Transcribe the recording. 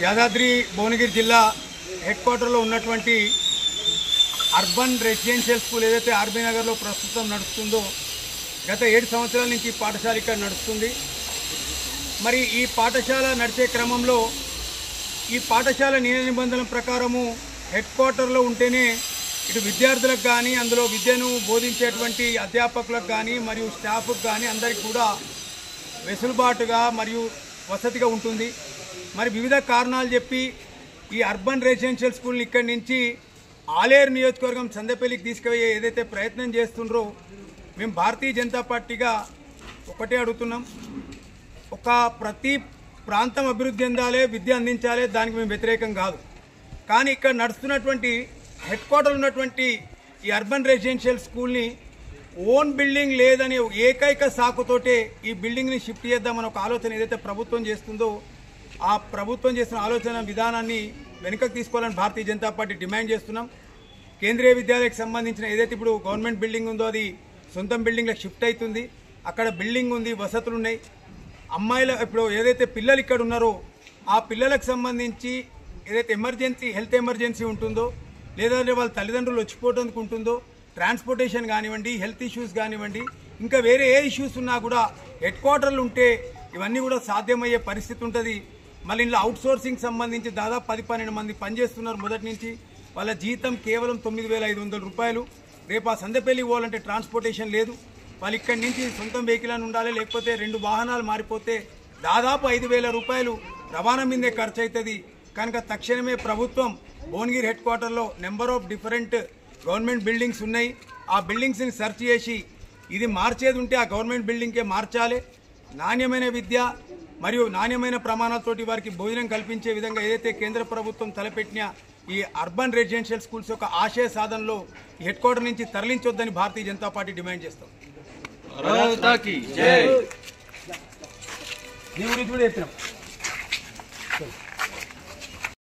యాదాద్రి భువనగిరి జిల్లా హెడ్ క్వార్టర్లో ఉన్నటువంటి అర్బన్ రెసిడెన్షియల్ స్కూల్ ఏదైతే ఆర్బీ నగర్లో ప్రస్తుతం నడుస్తుందో గత 7 సంవత్సరాల నుంచి ఈ పాఠశాల ఇక్కడ నడుస్తుంది. మరి ఈ పాఠశాల నడిచే క్రమంలో ఈ పాఠశాల నియమ నిబంధనల ప్రకారము హెడ్ క్వార్టర్లో ఉంటేనే ఇటు విద్యార్థులకు కానీ అందులో విద్యను బోధించేటువంటి అధ్యాపకులకు కానీ మరియు స్టాఫ్కు కానీ అందరికీ కూడా వెసులుబాటుగా మరియు వసతిగా ఉంటుంది. మరి వివిధ కారణాలు చెప్పి ఈ అర్బన్ రెసిడెన్షియల్ స్కూల్ని ఇక్కడి నుంచి ఆలేరు నియోజకవర్గం సందపల్లికి తీసుకుపోయే ఏదైతే ప్రయత్నం చేస్తుండ్రో మేము భారతీయ జనతా పార్టీగా ఒకటే అడుగుతున్నాం. ప్రతి ప్రాంతం అభివృద్ధి చెందాలి, విద్య అందించాలి, దానికి మేము వ్యతిరేకం కాదు. కానీ ఇక్కడ నడుస్తున్నటువంటి హెడ్ క్వార్టర్ ఉన్నటువంటి ఈ అర్బన్ రెసిడెన్షియల్ స్కూల్ని ఓన్ బిల్డింగ్ లేదని ఏకైక సాకుతోటే ఈ బిల్డింగ్ని షిఫ్ట్ చేద్దామని ఒక ఆలోచన ఏదైతే ప్రభుత్వం చేస్తుందో ఆ ప్రభుత్వం చేస్తున్న ఆలోచన విధానాన్ని వెనుకకు తీసుకోవాలని భారతీయ జనతా పార్టీ డిమాండ్ చేస్తున్నాం. కేంద్రీయ విద్యాలయకు సంబంధించిన ఏదైతే ఇప్పుడు గవర్నమెంట్ బిల్డింగ్ ఉందో అది సొంతం బిల్డింగ్లకు షిఫ్ట్ అవుతుంది. అక్కడ బిల్డింగ్ ఉంది, వసతులు ఉన్నాయి. అమ్మాయిల ఇప్పుడు ఏదైతే పిల్లలు ఇక్కడ ఉన్నారో ఆ పిల్లలకు సంబంధించి ఏదైతే హెల్త్ ఎమర్జెన్సీ ఉంటుందో లేదంటే వాళ్ళ తల్లిదండ్రులు వచ్చిపోవడానికి ఉంటుందో ట్రాన్స్పోర్టేషన్ కానివ్వండి, హెల్త్ ఇష్యూస్ కానివ్వండి, ఇంకా వేరే ఏ ఇష్యూస్ ఉన్నా కూడా హెడ్ క్వార్టర్లు ఉంటే ఇవన్నీ కూడా సాధ్యమయ్యే పరిస్థితి ఉంటుంది. మళ్ళీ ఇందులో అవుట్ సోర్సింగ్ సంబంధించి దాదాపు 10-12 మంది పనిచేస్తున్నారు మొదటి నుంచి. వాళ్ళ జీతం కేవలం 9,500 రూపాయలు. రేపు ఆ సందపల్లి పోవాలంటే ట్రాన్స్పోర్టేషన్ లేదు. వాళ్ళు ఇక్కడి నుంచి సొంతం వెహికల్ అని ఉండాలి, లేకపోతే 2 వాహనాలు మారిపోతే దాదాపు 5,000 రూపాయలు రవాణా మీదే ఖర్చు అవుతుంది. కనుక తక్షణమే ప్రభుత్వం భువనగిరి హెడ్ క్వార్టర్లో number of different government buildings ఉన్నాయి. ఆ బిల్డింగ్స్ని సెర్చ్ చేసి ఇది మార్చేది ఉంటే ఆ గవర్నమెంట్ బిల్డింగ్కే మార్చాలి. నాణ్యమైన విద్య మరియు నాణ్యమైన ప్రమాణాలతోటి వారికి భోజనం కల్పించే విధంగా ఏదైతే కేంద్ర ప్రభుత్వం తలపెట్టిన ఈ అర్బన్ రెసిడెన్షియల్ స్కూల్స్ యొక్క ఆశయ సాధనలో ఈ హెడ్ క్వార్టర్ నుంచి తరలించొద్దని భారతీయ జనతా పార్టీ డిమాండ్ చేస్తాం. నీ గురించి కూడా చెప్పినాం.